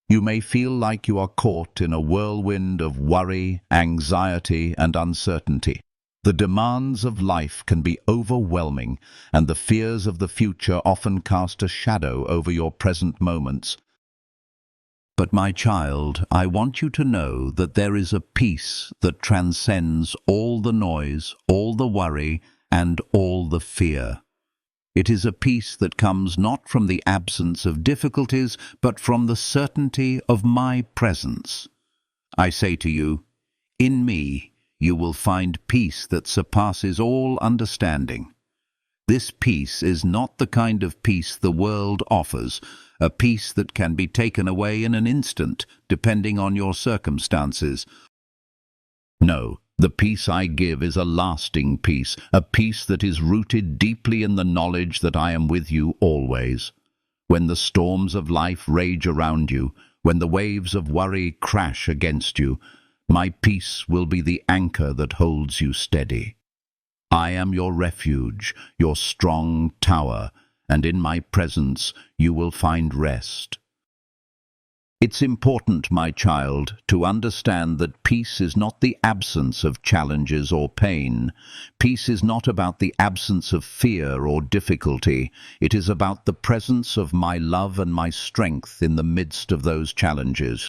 You may feel like you are caught in a whirlwind of worry, anxiety, and uncertainty. The demands of life can be overwhelming, and the fears of the future often cast a shadow over your present moments. But my child, I want you to know that there is a peace that transcends all the noise, all the worry, and all the fear. It is a peace that comes not from the absence of difficulties, but from the certainty of my presence. I say to you, in me you will find peace that surpasses all understanding. This peace is not the kind of peace the world offers, a peace that can be taken away in an instant, depending on your circumstances. No. The peace I give is a lasting peace, a peace that is rooted deeply in the knowledge that I am with you always. When the storms of life rage around you, when the waves of worry crash against you, my peace will be the anchor that holds you steady. I am your refuge, your strong tower, and in my presence you will find rest. It's important, my child, to understand that peace is not the absence of challenges or pain. Peace is not about the absence of fear or difficulty. It is about the presence of my love and my strength in the midst of those challenges.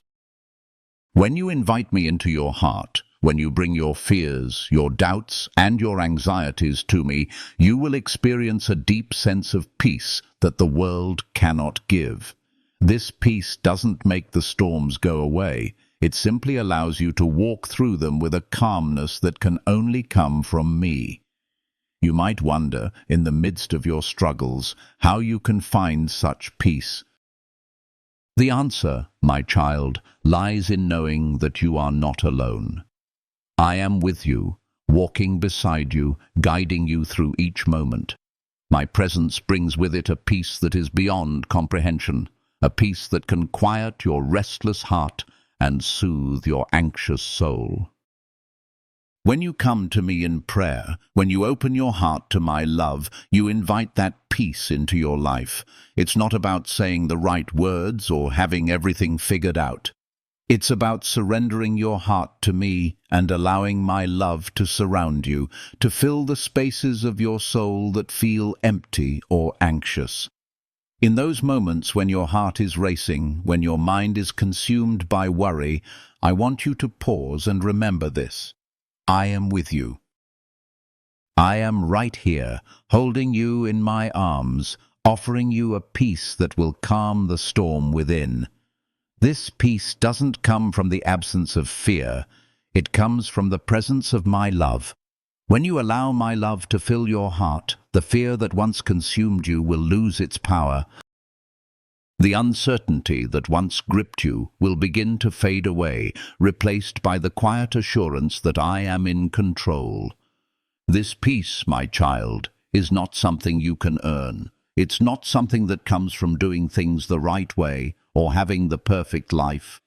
When you invite me into your heart, when you bring your fears, your doubts, and your anxieties to me, you will experience a deep sense of peace that the world cannot give. This peace doesn't make the storms go away. It simply allows you to walk through them with a calmness that can only come from me. You might wonder, in the midst of your struggles, how you can find such peace. The answer, my child, lies in knowing that you are not alone. I am with you, walking beside you, guiding you through each moment. My presence brings with it a peace that is beyond comprehension. A peace that can quiet your restless heart and soothe your anxious soul. When you come to me in prayer, when you open your heart to my love, you invite that peace into your life. It's not about saying the right words or having everything figured out. It's about surrendering your heart to me and allowing my love to surround you, to fill the spaces of your soul that feel empty or anxious. In those moments when your heart is racing, when your mind is consumed by worry, I want you to pause and remember this. I am with you. I am right here, holding you in my arms, offering you a peace that will calm the storm within. This peace doesn't come from the absence of fear. It comes from the presence of my love. When you allow my love to fill your heart, the fear that once consumed you will lose its power. The uncertainty that once gripped you will begin to fade away, replaced by the quiet assurance that I am in control. This peace, my child, is not something you can earn. It's not something that comes from doing things the right way or having the perfect life.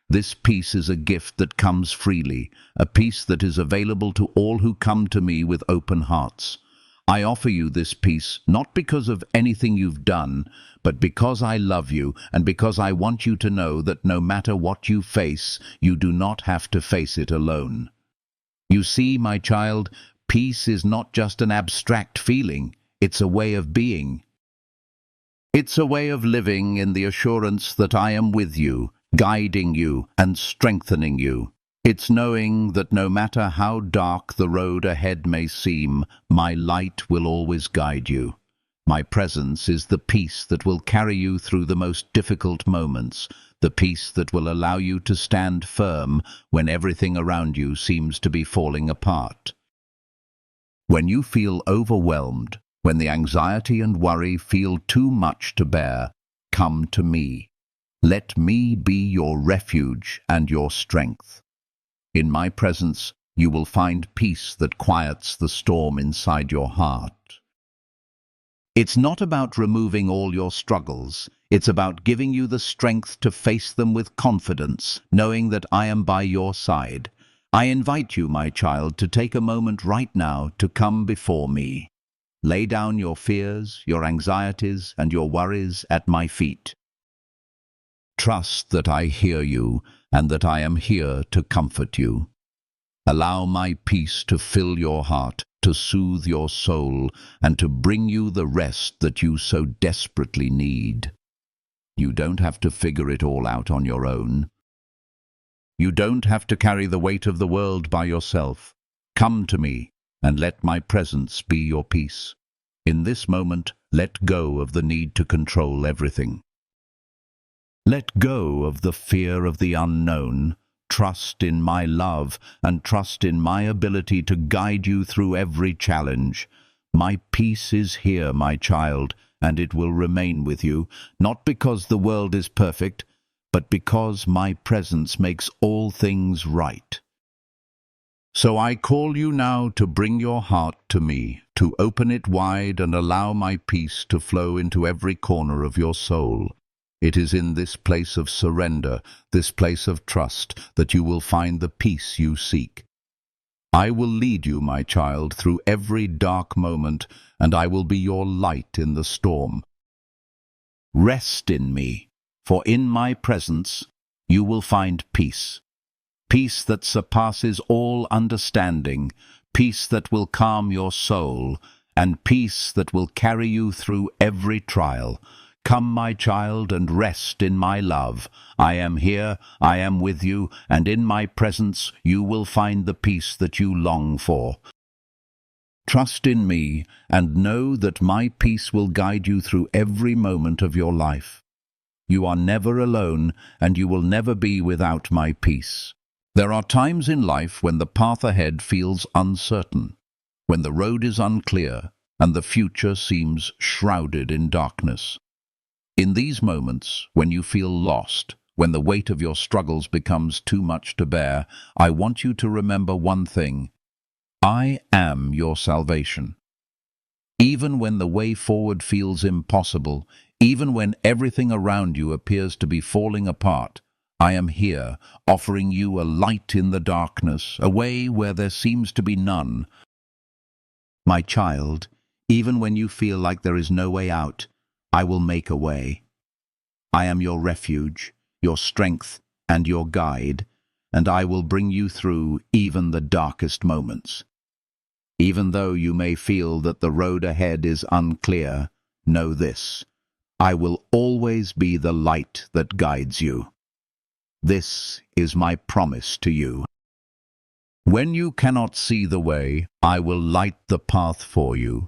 This peace is a gift that comes freely, a peace that is available to all who come to me with open hearts. I offer you this peace not because of anything you've done, but because I love you and because I want you to know that no matter what you face, you do not have to face it alone. You see, my child, peace is not just an abstract feeling, it's a way of being. It's a way of living in the assurance that I am with you, guiding you and strengthening you. It's knowing that no matter how dark the road ahead may seem, my light will always guide you. My presence is the peace that will carry you through the most difficult moments, the peace that will allow you to stand firm when everything around you seems to be falling apart. When you feel overwhelmed, when the anxiety and worry feel too much to bear, come to me. Let me be your refuge and your strength. In my presence, you will find peace that quiets the storm inside your heart. It's not about removing all your struggles. It's about giving you the strength to face them with confidence, knowing that I am by your side. I invite you, my child, to take a moment right now to come before me. Lay down your fears, your anxieties, and your worries at my feet. Trust that I hear you and that I am here to comfort you. Allow my peace to fill your heart, to soothe your soul, and to bring you the rest that you so desperately need. You don't have to figure it all out on your own. You don't have to carry the weight of the world by yourself. Come to me and let my presence be your peace. In this moment, let go of the need to control everything. Let go of the fear of the unknown. Trust in my love and trust in my ability to guide you through every challenge. My peace is here, my child, and it will remain with you, not because the world is perfect, but because my presence makes all things right. So I call you now to bring your heart to me, to open it wide and allow my peace to flow into every corner of your soul. It is in this place of surrender, this place of trust, that you will find the peace you seek. I will lead you, my child, through every dark moment, and I will be your light in the storm. Rest in me, for in my presence you will find peace. Peace that surpasses all understanding, peace that will calm your soul, and peace that will carry you through every trial. Come, my child, and rest in my love. I am here, I am with you, and in my presence you will find the peace that you long for. Trust in me, and know that my peace will guide you through every moment of your life. You are never alone, and you will never be without my peace. There are times in life when the path ahead feels uncertain, when the road is unclear, and the future seems shrouded in darkness. In these moments, when you feel lost, when the weight of your struggles becomes too much to bear, I want you to remember one thing. I am your salvation. Even when the way forward feels impossible, even when everything around you appears to be falling apart, I am here, offering you a light in the darkness, a way where there seems to be none. My child, even when you feel like there is no way out, I will make a way. I am your refuge, your strength, and your guide, and I will bring you through even the darkest moments. Even though you may feel that the road ahead is unclear, know this: I will always be the light that guides you. This is my promise to you. When you cannot see the way, I will light the path for you.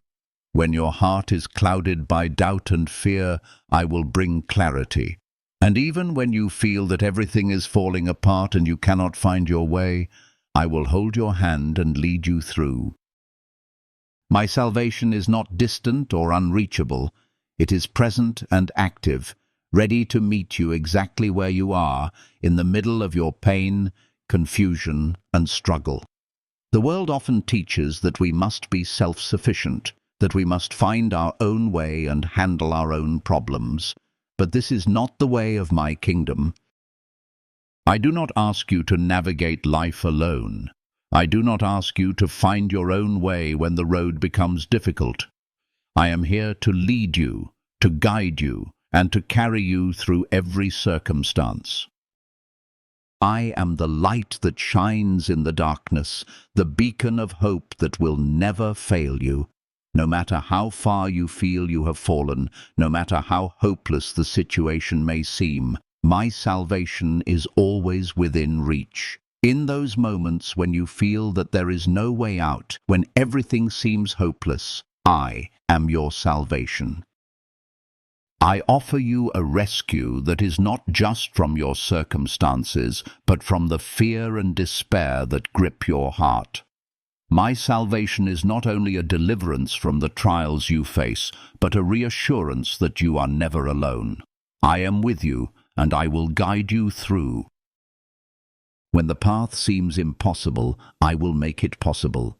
When your heart is clouded by doubt and fear, I will bring clarity. And even when you feel that everything is falling apart and you cannot find your way, I will hold your hand and lead you through. My salvation is not distant or unreachable. It is present and active, ready to meet you exactly where you are, in the middle of your pain, confusion, and struggle. The world often teaches that we must be self-sufficient, that we must find our own way and handle our own problems. But this is not the way of my kingdom. I do not ask you to navigate life alone. I do not ask you to find your own way when the road becomes difficult. I am here to lead you, to guide you, and to carry you through every circumstance. I am the light that shines in the darkness, the beacon of hope that will never fail you. No matter how far you feel you have fallen, no matter how hopeless the situation may seem, my salvation is always within reach. In those moments when you feel that there is no way out, when everything seems hopeless, I am your salvation. I offer you a rescue that is not just from your circumstances, but from the fear and despair that grip your heart. My salvation is not only a deliverance from the trials you face, but a reassurance that you are never alone. I am with you, and I will guide you through. When the path seems impossible, I will make it possible.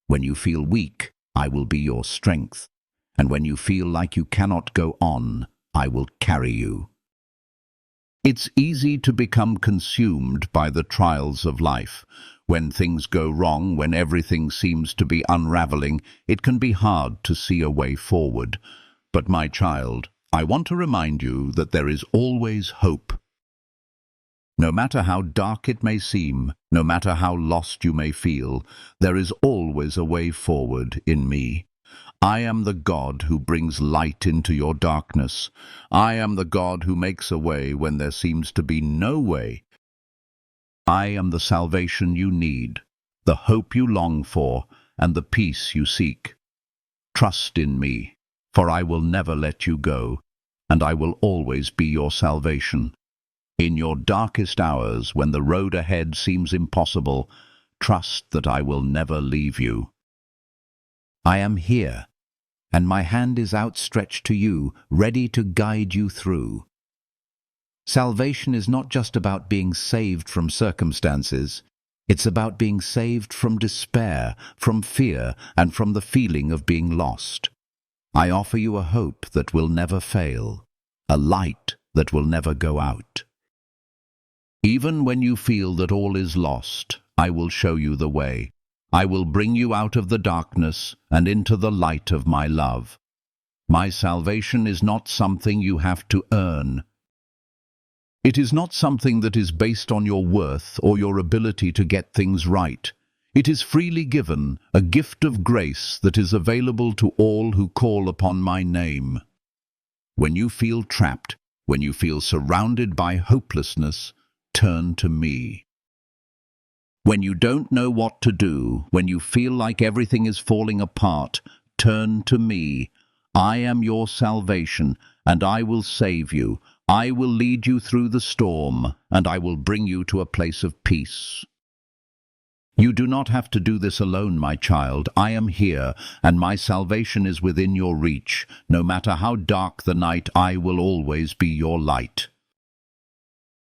When you feel weak, I will be your strength. And when you feel like you cannot go on, I will carry you. It's easy to become consumed by the trials of life. When things go wrong, when everything seems to be unraveling, it can be hard to see a way forward. But my child, I want to remind you that there is always hope. No matter how dark it may seem, no matter how lost you may feel, there is always a way forward in me. I am the God who brings light into your darkness. I am the God who makes a way when there seems to be no way. I am the salvation you need, the hope you long for, and the peace you seek. Trust in me, for I will never let you go, and I will always be your salvation. In your darkest hours, when the road ahead seems impossible, trust that I will never leave you. I am here, and my hand is outstretched to you, ready to guide you through. Salvation is not just about being saved from circumstances. It's about being saved from despair, from fear, and from the feeling of being lost. I offer you a hope that will never fail, a light that will never go out. Even when you feel that all is lost, I will show you the way. I will bring you out of the darkness and into the light of my love. My salvation is not something you have to earn. It is not something that is based on your worth or your ability to get things right. It is freely given, a gift of grace that is available to all who call upon my name. When you feel trapped, when you feel surrounded by hopelessness, turn to me. When you don't know what to do, when you feel like everything is falling apart, turn to me. I am your salvation, and I will save you. I will lead you through the storm, and I will bring you to a place of peace. You do not have to do this alone, my child. I am here, and my salvation is within your reach. No matter how dark the night, I will always be your light.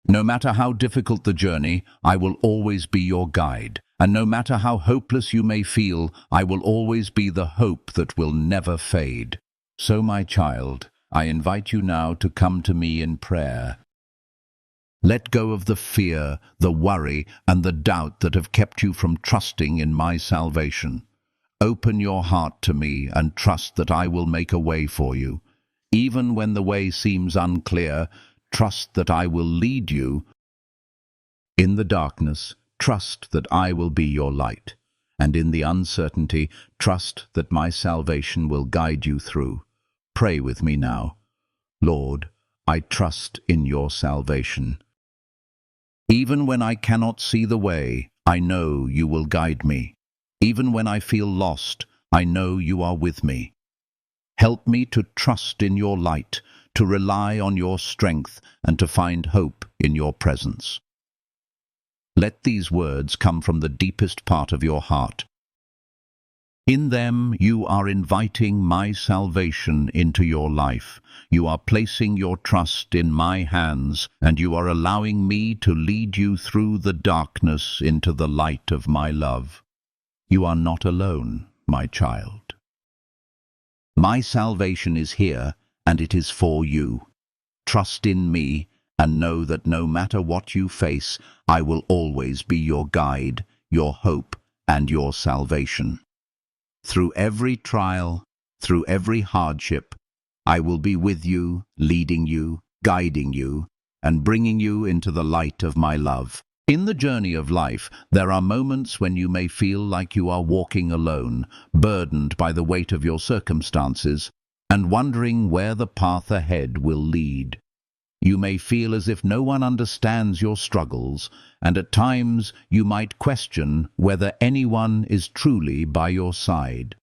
No matter how difficult the journey, I will always be your guide. And no matter how hopeless you may feel, I will always be the hope that will never fade. So, my child, I invite you now to come to me in prayer. Let go of the fear, the worry, and the doubt that have kept you from trusting in my salvation. Open your heart to me and trust that I will make a way for you. Even when the way seems unclear, trust that I will lead you. In the darkness, trust that I will be your light. And in the uncertainty, trust that my salvation will guide you through. Pray with me now. Lord, I trust in your salvation. Even when I cannot see the way, I know you will guide me. Even when I feel lost, I know you are with me. Help me to trust in your light, to rely on your strength, and to find hope in your presence. Let these words come from the deepest part of your heart. In them you are inviting my salvation into your life. You are placing your trust in my hands, and you are allowing me to lead you through the darkness into the light of my love. You are not alone, my child. My salvation is here, and it is for you. Trust in me, and know that no matter what you face, I will always be your guide, your hope, and your salvation. Through every trial, through every hardship, I will be with you, leading you, guiding you, and bringing you into the light of my love. In the journey of life, there are moments when you may feel like you are walking alone, burdened by the weight of your circumstances, and wondering where the path ahead will lead. You may feel as if no one understands your struggles, and at times you might question whether anyone is truly by your side.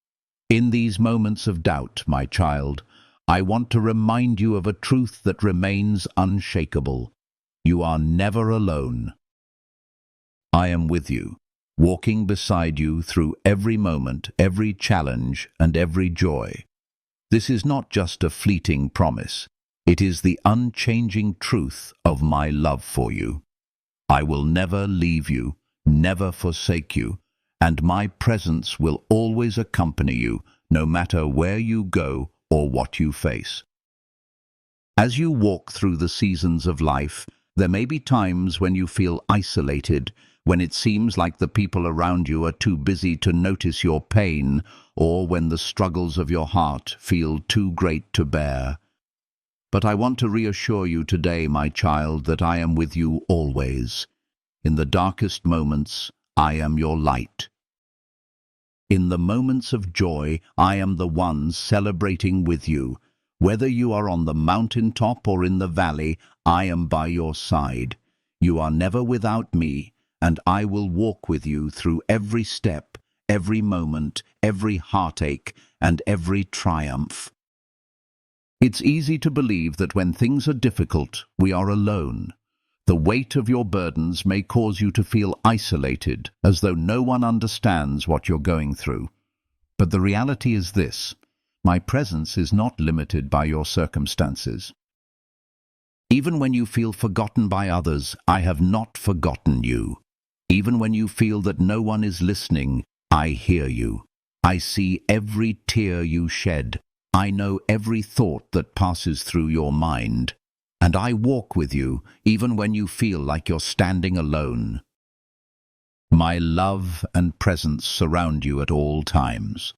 In these moments of doubt, my child, I want to remind you of a truth that remains unshakable. You are never alone. I am with you, walking beside you through every moment, every challenge, and every joy. This is not just a fleeting promise. It is the unchanging truth of my love for you. I will never leave you, never forsake you, and my presence will always accompany you, no matter where you go or what you face. As you walk through the seasons of life, there may be times when you feel isolated, when it seems like the people around you are too busy to notice your pain, or when the struggles of your heart feel too great to bear. But I want to reassure you today, my child, that I am with you always. In the darkest moments, I am your light. In the moments of joy, I am the one celebrating with you. Whether you are on the mountaintop or in the valley, I am by your side. You are never without me, and I will walk with you through every step, every moment, every heartache, and every triumph. It's easy to believe that when things are difficult, we are alone. The weight of your burdens may cause you to feel isolated, as though no one understands what you're going through. But the reality is this: my presence is not limited by your circumstances. Even when you feel forgotten by others, I have not forgotten you. Even when you feel that no one is listening, I hear you. I see every tear you shed. I know every thought that passes through your mind. And I walk with you, even when you feel like you're standing alone. My love and presence surround you at all times.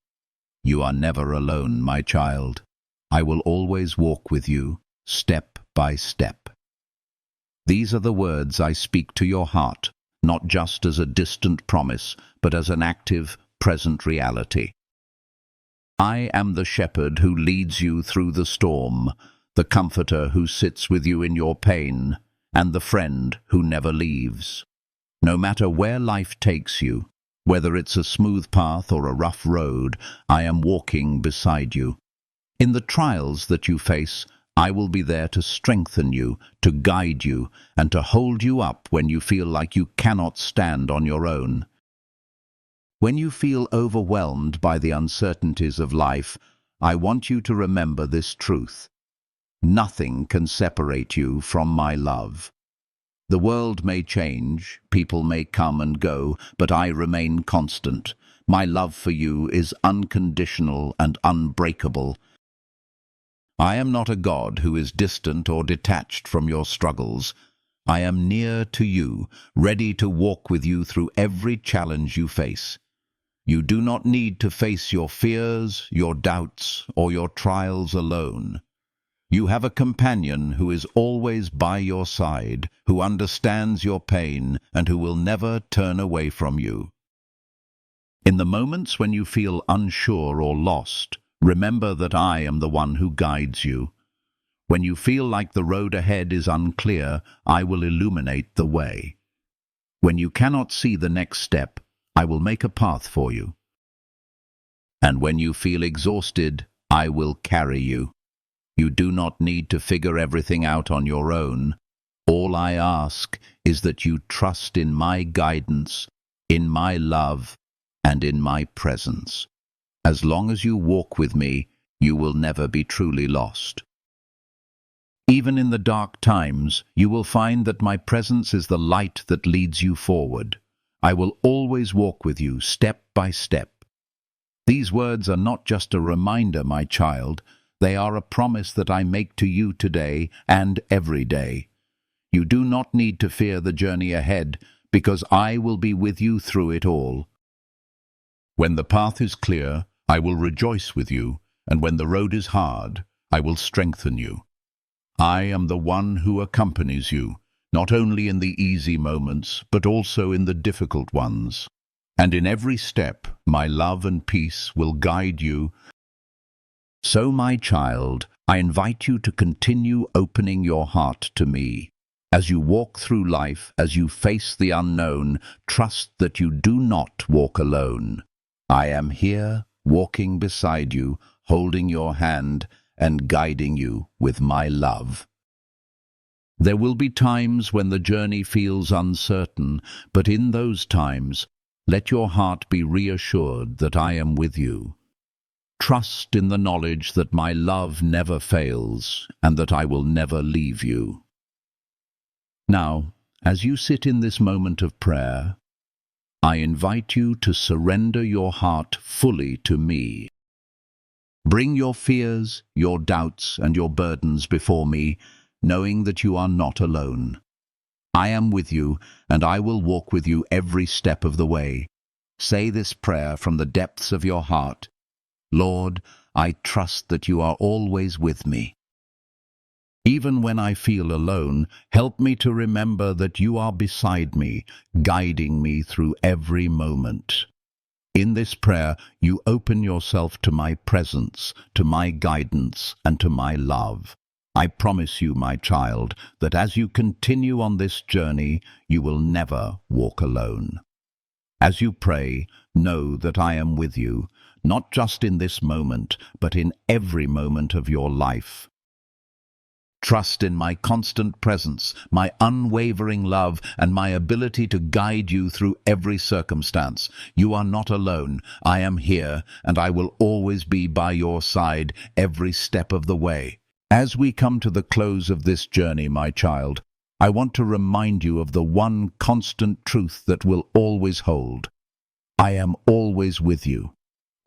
You are never alone, my child. I will always walk with you, step by step. These are the words I speak to your heart, not just as a distant promise, but as an active, present reality. I am the shepherd who leads you through the storm, the comforter who sits with you in your pain, and the friend who never leaves. No matter where life takes you, whether it's a smooth path or a rough road, I am walking beside you. In the trials that you face, I will be there to strengthen you, to guide you, and to hold you up when you feel like you cannot stand on your own. When you feel overwhelmed by the uncertainties of life, I want you to remember this truth. Nothing can separate you from my love. The world may change, people may come and go, but I remain constant. My love for you is unconditional and unbreakable. I am not a God who is distant or detached from your struggles. I am near to you, ready to walk with you through every challenge you face. You do not need to face your fears, your doubts, or your trials alone. You have a companion who is always by your side, who understands your pain, and who will never turn away from you. In the moments when you feel unsure or lost, remember that I am the one who guides you. When you feel like the road ahead is unclear, I will illuminate the way. When you cannot see the next step, I will make a path for you. And when you feel exhausted, I will carry you. You do not need to figure everything out on your own. All I ask is that you trust in my guidance, in my love, and in my presence. As long as you walk with me, you will never be truly lost. Even in the dark times, you will find that my presence is the light that leads you forward. I will always walk with you step by step. These words are not just a reminder, my child. They are a promise that I make to you today and every day. You do not need to fear the journey ahead, because I will be with you through it all. When the path is clear, I will rejoice with you, and when the road is hard, I will strengthen you. I am the one who accompanies you, not only in the easy moments, but also in the difficult ones. And in every step, my love and peace will guide you. So, my child, I invite you to continue opening your heart to me. As you walk through life, as you face the unknown, trust that you do not walk alone. I am here, walking beside you, holding your hand, and guiding you with my love. There will be times when the journey feels uncertain, but in those times, let your heart be reassured that I am with you. Trust in the knowledge that my love never fails and that I will never leave you. Now, as you sit in this moment of prayer, I invite you to surrender your heart fully to me. Bring your fears, your doubts, and your burdens before me, knowing that you are not alone. I am with you, and I will walk with you every step of the way. Say this prayer from the depths of your heart. Lord, I trust that you are always with me. Even when I feel alone, help me to remember that you are beside me, guiding me through every moment. In this prayer, you open yourself to my presence, to my guidance, and to my love. I promise you, my child, that as you continue on this journey, you will never walk alone. As you pray, know that I am with you, not just in this moment, but in every moment of your life. Trust in my constant presence, my unwavering love, and my ability to guide you through every circumstance. You are not alone. I am here, and I will always be by your side every step of the way. As we come to the close of this journey, my child, I want to remind you of the one constant truth that will always hold. I am always with you.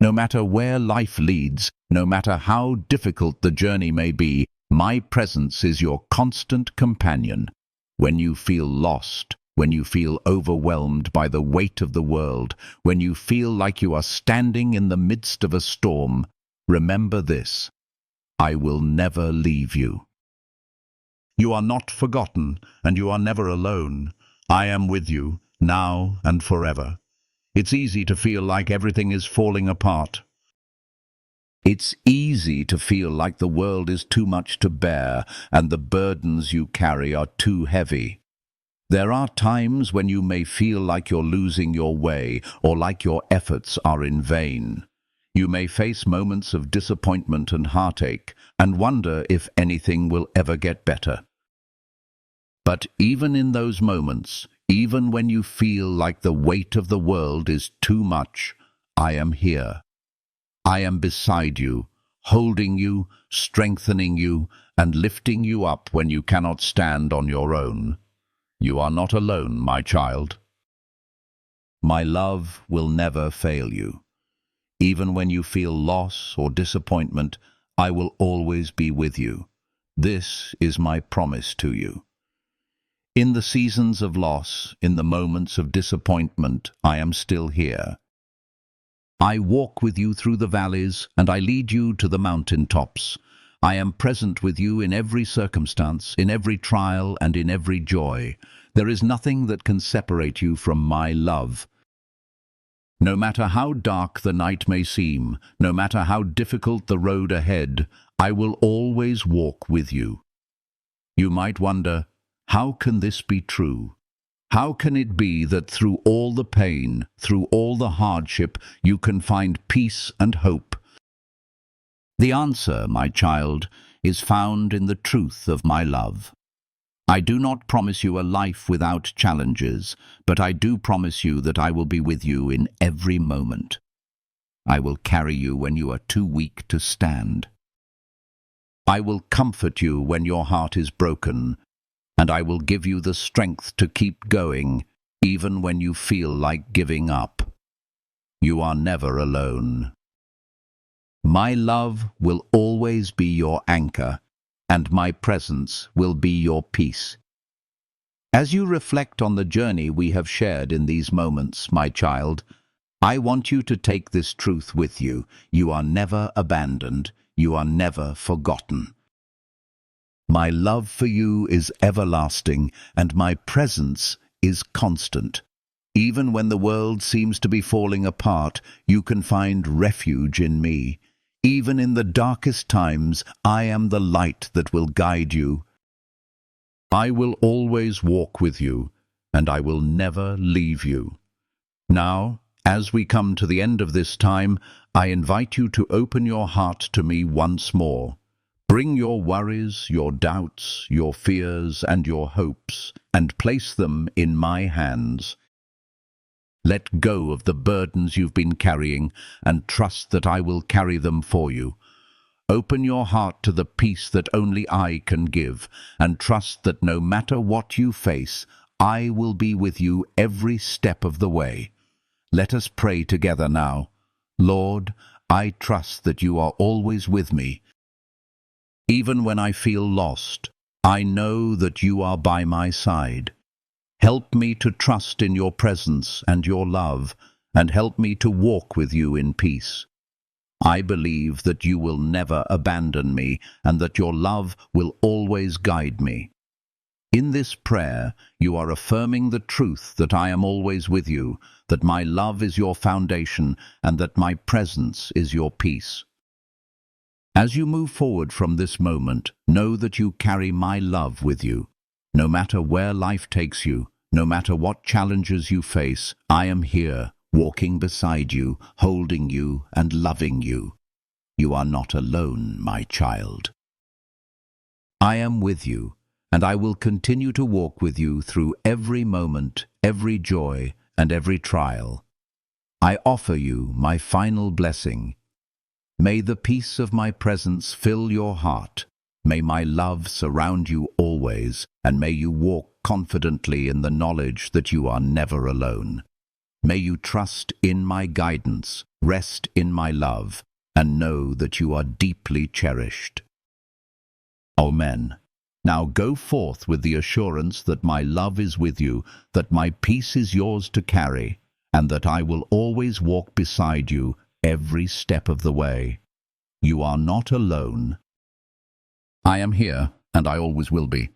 No matter where life leads, no matter how difficult the journey may be, my presence is your constant companion. When you feel lost, when you feel overwhelmed by the weight of the world, when you feel like you are standing in the midst of a storm, remember this: I will never leave you. You are not forgotten, and you are never alone. I am with you, now and forever. It's easy to feel like everything is falling apart. It's easy to feel like the world is too much to bear and the burdens you carry are too heavy. There are times when you may feel like you're losing your way or like your efforts are in vain. You may face moments of disappointment and heartache and wonder if anything will ever get better. But even in those moments, even when you feel like the weight of the world is too much, I am here. I am beside you, holding you, strengthening you, and lifting you up when you cannot stand on your own. You are not alone, my child. My love will never fail you. Even when you feel loss or disappointment, I will always be with you. This is my promise to you. In the seasons of loss, in the moments of disappointment, I am still here. I walk with you through the valleys, and I lead you to the mountain tops. I am present with you in every circumstance, in every trial, and in every joy. There is nothing that can separate you from my love. No matter how dark the night may seem, no matter how difficult the road ahead, I will always walk with you. You might wonder, how can this be true? How can it be that through all the pain, through all the hardship, you can find peace and hope? The answer, my child, is found in the truth of my love. I do not promise you a life without challenges, but I do promise you that I will be with you in every moment. I will carry you when you are too weak to stand. I will comfort you when your heart is broken, and I will give you the strength to keep going, even when you feel like giving up. You are never alone. My love will always be your anchor, and my presence will be your peace. As you reflect on the journey we have shared in these moments, my child, I want you to take this truth with you. You are never abandoned. You are never forgotten. My love for you is everlasting, and my presence is constant. Even when the world seems to be falling apart, you can find refuge in me. Even in the darkest times, I am the light that will guide you. I will always walk with you, and I will never leave you. Now, as we come to the end of this time, I invite you to open your heart to me once more. Bring your worries, your doubts, your fears, and your hopes, and place them in my hands. Let go of the burdens you've been carrying, and trust that I will carry them for you. Open your heart to the peace that only I can give, and trust that no matter what you face, I will be with you every step of the way. Let us pray together now. Lord, I trust that you are always with me. Even when I feel lost, I know that you are by my side. Help me to trust in your presence and your love, and help me to walk with you in peace. I believe that you will never abandon me, and that your love will always guide me. In this prayer, you are affirming the truth that I am always with you, that my love is your foundation, and that my presence is your peace. As you move forward from this moment, know that you carry my love with you. No matter where life takes you, no matter what challenges you face, I am here, walking beside you, holding you and loving you. You are not alone, my child. I am with you, and I will continue to walk with you through every moment, every joy, and every trial. I offer you my final blessing. May the peace of my presence fill your heart. May my love surround you always, and may you walk confidently in the knowledge that you are never alone. May you trust in my guidance, rest in my love, and know that you are deeply cherished. Amen. Now go forth with the assurance that my love is with you, that my peace is yours to carry, and that I will always walk beside you every step of the way. You are not alone. I am here, and I always will be.